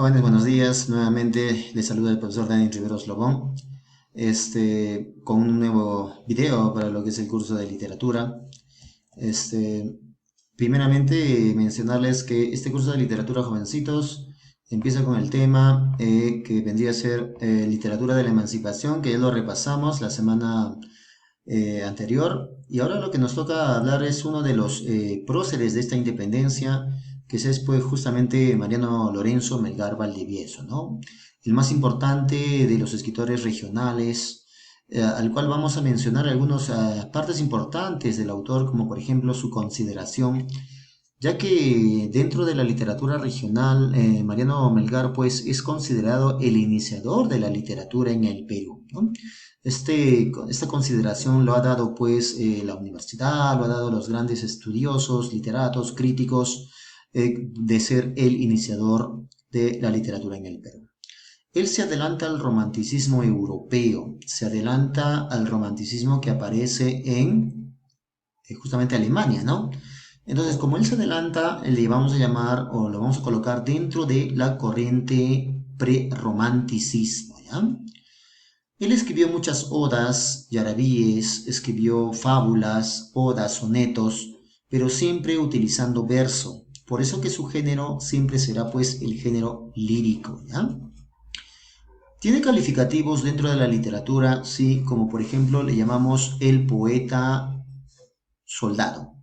Jóvenes, buenos días. Nuevamente les saluda el profesor Dani Riveros Lobón, con un nuevo video para lo que es el curso de literatura. Este, Primeramente, mencionarles que este curso de literatura jovencitos empieza con el tema que vendría a ser literatura de la emancipación, que ya lo repasamos la semana anterior. Y ahora lo que nos toca hablar es uno de los próceres de esta independencia, que es pues justamente Mariano Lorenzo Melgar Valdivieso, ¿no? El más importante de los escritores regionales, al cual vamos a mencionar algunas partes importantes del autor, como por ejemplo su consideración, ya que dentro de la literatura regional, Mariano Melgar pues es considerado el iniciador de la literatura en el Perú, ¿no? Esta consideración lo ha dado pues la universidad, lo ha dado los grandes estudiosos, literatos, críticos, de ser el iniciador de la literatura en el Perú. Él se adelanta al romanticismo europeo, se adelanta al romanticismo que aparece en justamente Alemania, ¿no? Entonces, como él se adelanta, le vamos a llamar o lo vamos a colocar dentro de la corriente prerromanticismo, ¿ya? Él escribió muchas odas, yarabíes, escribió fábulas, odas, sonetos, pero siempre utilizando verso. Por eso que su género siempre será pues el género lírico, ¿ya? Tiene calificativos dentro de la literatura, sí, como por ejemplo le llamamos el poeta soldado.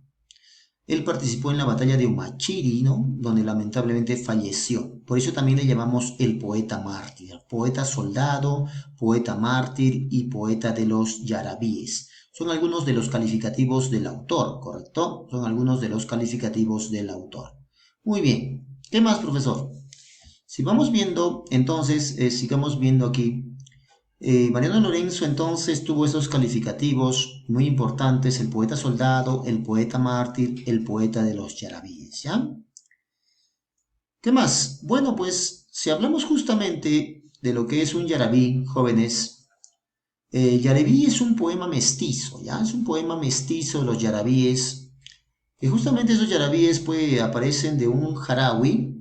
Él participó en la batalla de Humachiri, ¿no? Donde lamentablemente falleció. Por eso también le llamamos el poeta mártir. Poeta soldado, poeta mártir y poeta de los yarabíes. Son algunos de los calificativos del autor, ¿correcto? Son algunos de los calificativos del autor. Muy bien. ¿Qué más, profesor? Si vamos viendo, entonces, sigamos viendo aquí. Mariano Lorenzo entonces tuvo esos calificativos muy importantes, el poeta soldado, el poeta mártir, el poeta de los yarabíes, ¿ya? ¿Qué más? Bueno, pues si hablamos justamente de lo que es un yarabí, jóvenes, yarabí es un poema mestizo, ¿ya? Es un poema mestizo de los yarabíes, y justamente esos yarabíes pues aparecen de un jarawi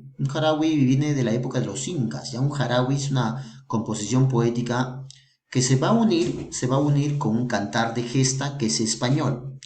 viene de la época de los incas, ¿ya? Un jarawi es una composición poética que se va a unir con un cantar de gesta que es español,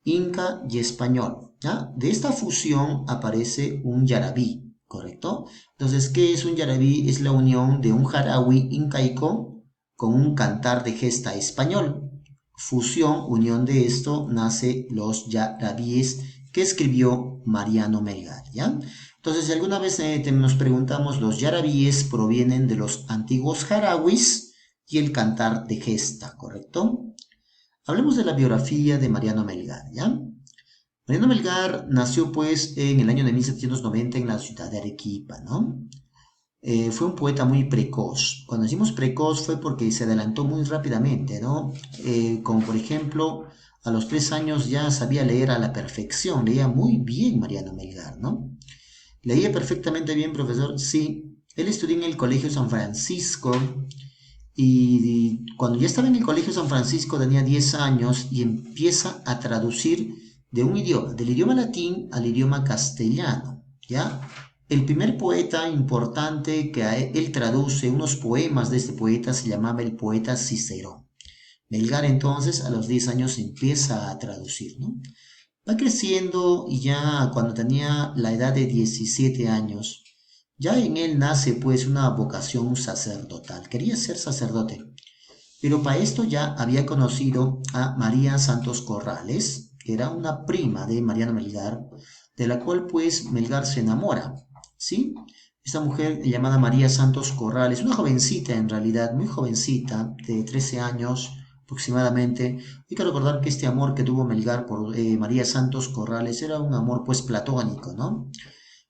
inca y español, ¿ya? De esta fusión aparece un yarabí, ¿correcto? Entonces, ¿qué es un yarabí? Es la unión de un jarawi incaico con un cantar de gesta español. Fusión, unión de esto, nace los yarabíes que escribió Mariano Melgar, ¿ya? Entonces, si alguna vez nos preguntamos, los yarabíes provienen de los antiguos jarawis y el cantar de gesta, ¿correcto? Hablemos de la biografía de Mariano Melgar, ¿ya? Mariano Melgar nació pues en el año de 1790 en la ciudad de Arequipa, ¿no? Fue un poeta muy precoz. Cuando decimos precoz fue porque se adelantó muy rápidamente, ¿no? Como por ejemplo, a los 3 años ya sabía leer a la perfección, leía muy bien Mariano Melgar, ¿no? Leía perfectamente bien, profesor, sí. Él estudió en el Colegio San Francisco y cuando ya estaba en el Colegio San Francisco tenía 10 años y empieza a traducir de un idioma, del idioma latín al idioma castellano, ¿ya? El primer poeta importante que él traduce unos poemas de este poeta se llamaba el poeta Cicerón. Melgar entonces a los 10 años empieza a traducir, ¿no? Va creciendo y ya cuando tenía la edad de 17 años, ya en él nace pues una vocación sacerdotal. Quería ser sacerdote, pero para esto ya había conocido a María Santos Corrales, que era una prima de Mariano Melgar, de la cual pues Melgar se enamora, ¿sí? Esta mujer llamada María Santos Corrales, una jovencita en realidad, muy jovencita, de 13 años aproximadamente. Hay que recordar que este amor que tuvo Melgar por María Santos Corrales era un amor pues platónico, ¿no?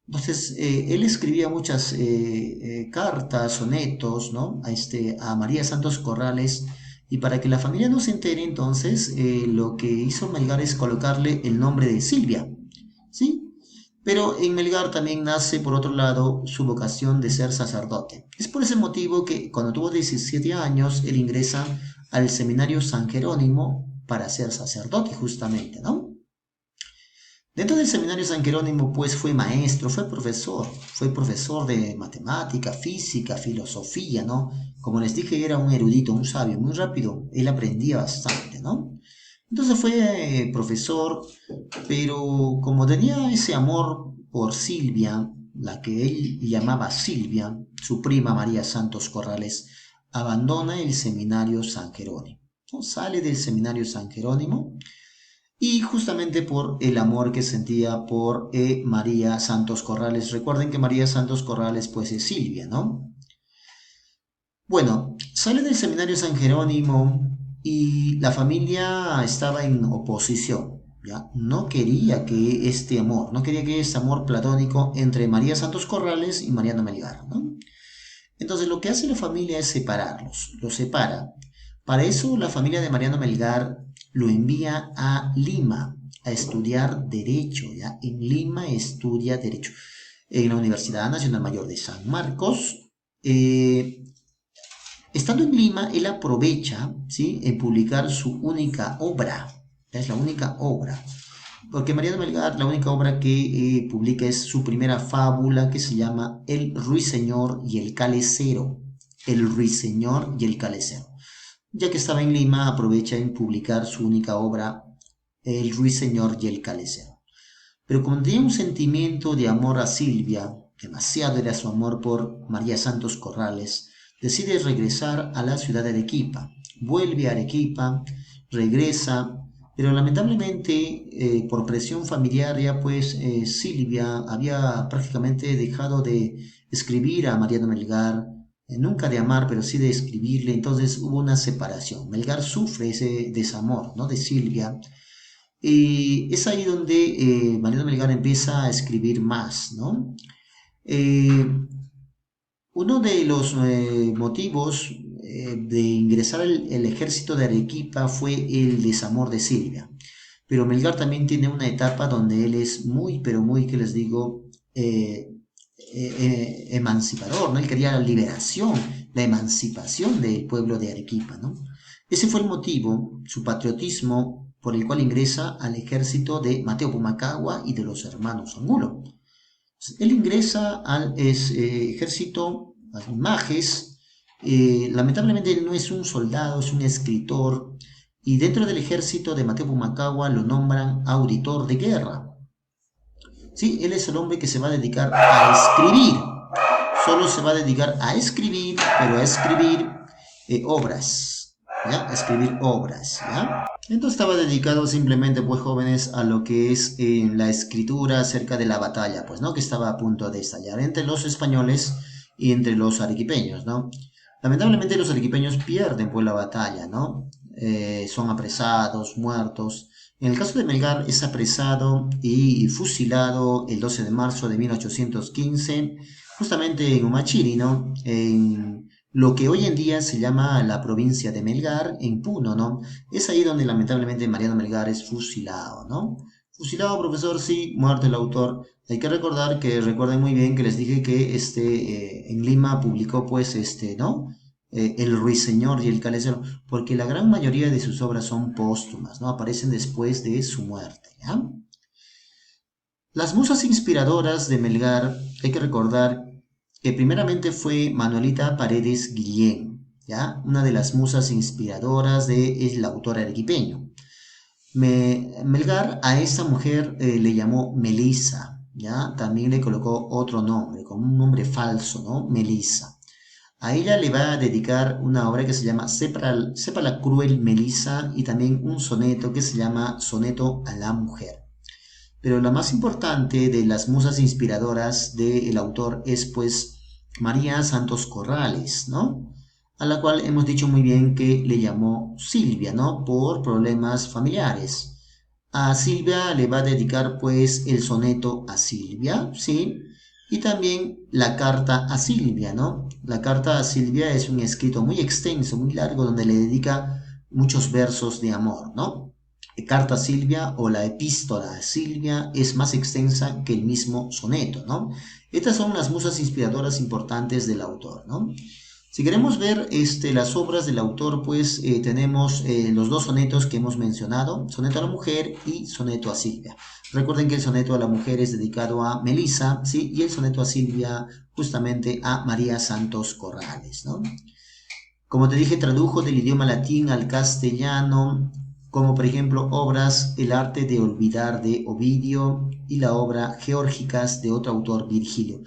Entonces, él escribía muchas cartas, sonetos, ¿no? A María Santos Corrales, y para que la familia no se entere, entonces, lo que hizo Melgar es colocarle el nombre de Silvia, ¿sí? Pero en Melgar también nace, por otro lado, su vocación de ser sacerdote. Es por ese motivo que cuando tuvo 17 años, él ingresa al seminario San Jerónimo para ser sacerdote, justamente, ¿no? Dentro del seminario San Jerónimo, pues fue maestro, fue profesor de matemática, física, filosofía, ¿no? Como les dije, era un erudito, un sabio, muy rápido, él aprendía bastante, ¿no? Entonces fue profesor, pero como tenía ese amor por Silvia, la que él llamaba Silvia, su prima María Santos Corrales, abandona el seminario San Jerónimo, ¿no? Sale del seminario San Jerónimo y justamente por el amor que sentía por María Santos Corrales. Recuerden que María Santos Corrales pues es Silvia, ¿no? Bueno, sale del seminario San Jerónimo y la familia estaba en oposición, ¿ya? No quería que este amor platónico entre María Santos Corrales y Mariano Melgar, ¿no? Entonces lo que hace la familia es separarlos, los separa. Para eso la familia de Mariano Melgar lo envía a Lima a estudiar Derecho, ¿ya? En Lima estudia Derecho. En la Universidad Nacional Mayor de San Marcos, estando en Lima, él aprovecha, ¿sí?, en publicar su única obra. Es la única obra. Porque Mariano Melgar, la única obra que publica es su primera fábula que se llama El Ruiseñor y el Calecero. El Ruiseñor y el Calecero. Ya que estaba en Lima, aprovecha en publicar su única obra, El Ruiseñor y el Calecero. Pero como tenía un sentimiento de amor a Silvia, demasiado era su amor por María Santos Corrales, decide regresar a la ciudad de Arequipa. Vuelve a Arequipa, regresa, pero lamentablemente por presión familiar ya pues Silvia había prácticamente dejado de escribir a Mariano Melgar, nunca de amar, pero sí de escribirle, entonces hubo una separación. Melgar sufre ese desamor, ¿no?, de Silvia, y es ahí donde Mariano Melgar empieza a escribir más, ¿no? Eh, Uno de los motivos de ingresar al ejército de Arequipa fue el desamor de Silvia. Pero Melgar también tiene una etapa donde él es muy, pero muy, que les digo, emancipador, ¿no? Él quería la liberación, la emancipación del pueblo de Arequipa, ¿no? Ese fue el motivo, su patriotismo, por el cual ingresa al ejército de Mateo Pumacagua y de los hermanos Angulo. Él ingresa al ejército, a Majes. Lamentablemente él no es un soldado, es un escritor. Y dentro del ejército de Mateo Pumacagua lo nombran auditor de guerra. Sí, él es el hombre que se va a dedicar a escribir. Solo se va a dedicar a escribir, pero a escribir obras. ¿Ya? A escribir obras. ¿Ya? Entonces estaba dedicado simplemente, pues, jóvenes, a lo que es la escritura acerca de la batalla, pues, ¿no? Que estaba a punto de estallar entre los españoles y entre los arequipeños, ¿no? Lamentablemente los arequipeños pierden, pues, la batalla, ¿no? Son apresados, muertos. En el caso de Melgar es apresado y fusilado el 12 de marzo de 1815, justamente en Humachiri, ¿no? En lo que hoy en día se llama la provincia de Melgar, en Puno, ¿no? Es ahí donde lamentablemente Mariano Melgar es fusilado, ¿no? Fusilado, profesor, sí, muerto el autor. Hay que recordar que recuerden muy bien que les dije que en Lima publicó, pues, ¿no? El Ruiseñor y el Calecero, porque la gran mayoría de sus obras son póstumas, ¿no? Aparecen después de su muerte, ¿ya? Las musas inspiradoras de Melgar, hay que recordar que primeramente fue Manuelita Paredes Guillén, ¿ya? Una de las musas inspiradoras de el autor arequipeño. Melgar a esta mujer le llamó Melisa, ¿ya? También le colocó otro nombre, como un nombre falso, ¿no? Melisa. A ella le va a dedicar una obra que se llama Sepa la cruel Melisa y también un soneto que se llama Soneto a la mujer. Pero la más importante de las musas inspiradoras del autor es pues María Santos Corrales, ¿no? A la cual hemos dicho muy bien que le llamó Silvia, ¿no? Por problemas familiares. A Silvia le va a dedicar pues el soneto a Silvia, ¿sí? Y también la carta a Silvia, ¿no? La carta a Silvia es un escrito muy extenso, muy largo, donde le dedica muchos versos de amor, ¿no? Carta a Silvia o la epístola a Silvia es más extensa que el mismo soneto, ¿no? Estas son las musas inspiradoras importantes del autor, ¿no? Si queremos ver las obras del autor, pues tenemos los dos sonetos que hemos mencionado, soneto a la mujer y soneto a Silvia. Recuerden que el soneto a la mujer es dedicado a Melisa, ¿sí? Y el soneto a Silvia justamente a María Santos Corrales, ¿no? Como te dije, tradujo del idioma latín al castellano, como por ejemplo obras El arte de olvidar de Ovidio y la obra Geórgicas de otro autor, Virgilio.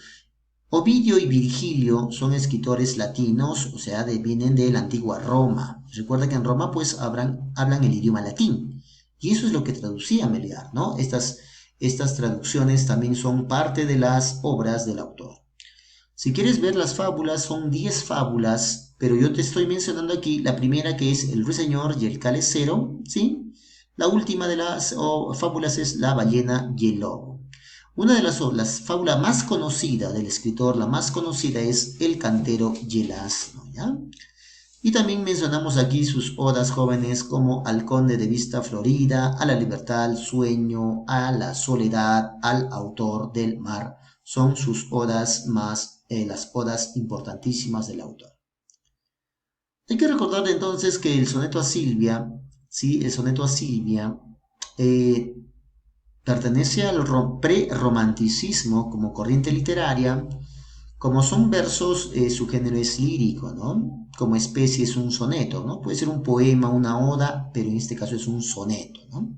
Ovidio y Virgilio son escritores latinos, o sea, vienen de la antigua Roma. Recuerda que en Roma pues hablan el idioma latín. Y eso es lo que traducía Melgar, ¿no? Estas traducciones también son parte de las obras del autor. Si quieres ver las fábulas, son 10 fábulas, pero yo te estoy mencionando aquí la primera que es El ruiseñor y el calecero, ¿sí? La última de las fábulas es La ballena y el lobo. Una de las fábulas más conocidas del escritor, la más conocida es El cantero y el asno, ¿ya? Y también mencionamos aquí sus odas jóvenes como Al conde de vista florida, a la libertad, al sueño, a la soledad, al autor del mar. Son sus odas más, las odas importantísimas del autor. Hay que recordar entonces que el soneto a Silvia, ¿sí? El soneto a Silvia eh, pertenece al pre-romanticismo como corriente literaria. Como son versos, su género es lírico, ¿no? Como especie es un soneto, ¿no? Puede ser un poema, una oda, pero en este caso es un soneto, ¿no?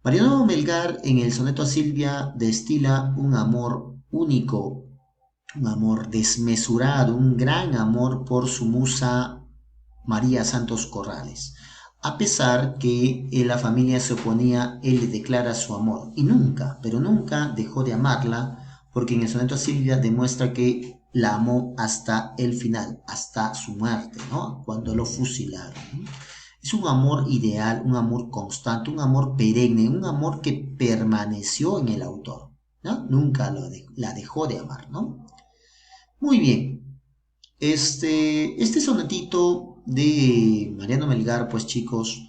Mariano Melgar en el soneto a Silvia destila un amor único, un amor desmesurado, un gran amor por su musa María Santos Corrales. A pesar que la familia se oponía, él le declara su amor y nunca, pero nunca dejó de amarla, porque en el soneto a Silvia demuestra que la amó hasta el final, hasta su muerte, ¿no? Cuando lo fusilaron, ¿no? Es un amor ideal, un amor constante, un amor perenne, un amor que permaneció en el autor, ¿no? Nunca la dejó de amar, ¿no? Muy bien. Este sonetito de Mariano Melgar, pues chicos,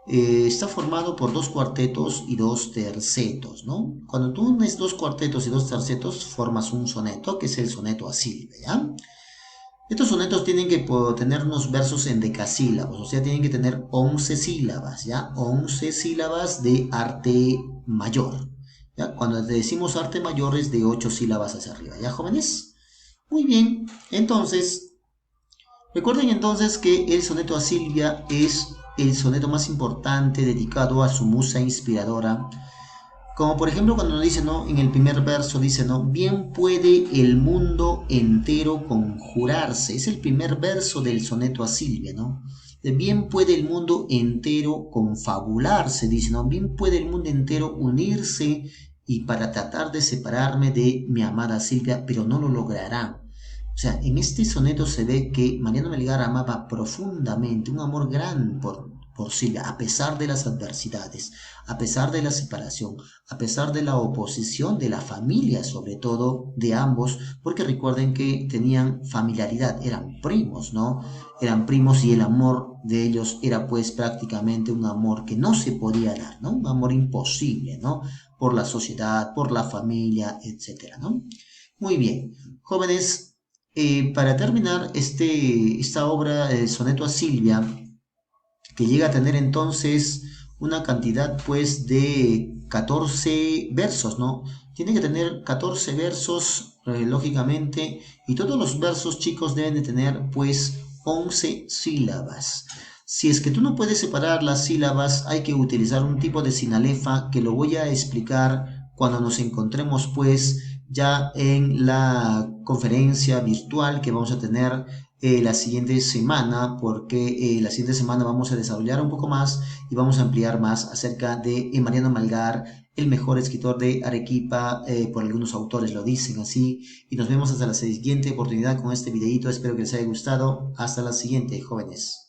está formado por dos cuartetos y dos tercetos, ¿no? Cuando tú unes dos cuartetos y dos tercetos, formas un soneto, que es el soneto a Silvia, ¿ya? Estos sonetos tienen que tener unos versos en decasílabos, o sea, tienen que tener 11 sílabas, ¿ya? 11 sílabas de arte mayor, ¿ya? Cuando decimos arte mayor es de 8 sílabas hacia arriba, ¿ya, jóvenes? Muy bien, entonces, recuerden entonces que el soneto a Silvia es el soneto más importante dedicado a su musa inspiradora. Como por ejemplo cuando nos dice, ¿no? En el primer verso dice, ¿no? Bien puede el mundo entero conjurarse. Es el primer verso del soneto a Silvia, ¿no? Bien puede el mundo entero confabularse, dice, ¿no? Bien puede el mundo entero unirse y para tratar de separarme de mi amada Silvia, pero no lo logrará. O sea, en este soneto se ve que Mariano Melgar amaba profundamente, un amor gran por Silvia, a pesar de las adversidades, a pesar de la separación, a pesar de la oposición de la familia, sobre todo de ambos, porque recuerden que tenían familiaridad, eran primos, ¿no? Eran primos y el amor de ellos era pues prácticamente un amor que no se podía dar, ¿no? Un amor imposible, ¿no? Por la sociedad, por la familia, etcétera, ¿no? Muy bien, jóvenes. Para terminar esta obra, el soneto a Silvia, que llega a tener entonces una cantidad pues de 14 versos, ¿no? Tiene que tener 14 versos, lógicamente, y todos los versos, chicos, deben de tener pues 11 sílabas. Si es que tú no puedes separar las sílabas, hay que utilizar un tipo de sinalefa que lo voy a explicar cuando nos encontremos pues ya en la conferencia virtual que vamos a tener la siguiente semana, porque la siguiente semana vamos a desarrollar un poco más y vamos a ampliar más acerca de Mariano Melgar, el mejor escritor de Arequipa, por algunos autores lo dicen así, y nos vemos hasta la siguiente oportunidad con este videito. Espero que les haya gustado. Hasta la siguiente, jóvenes.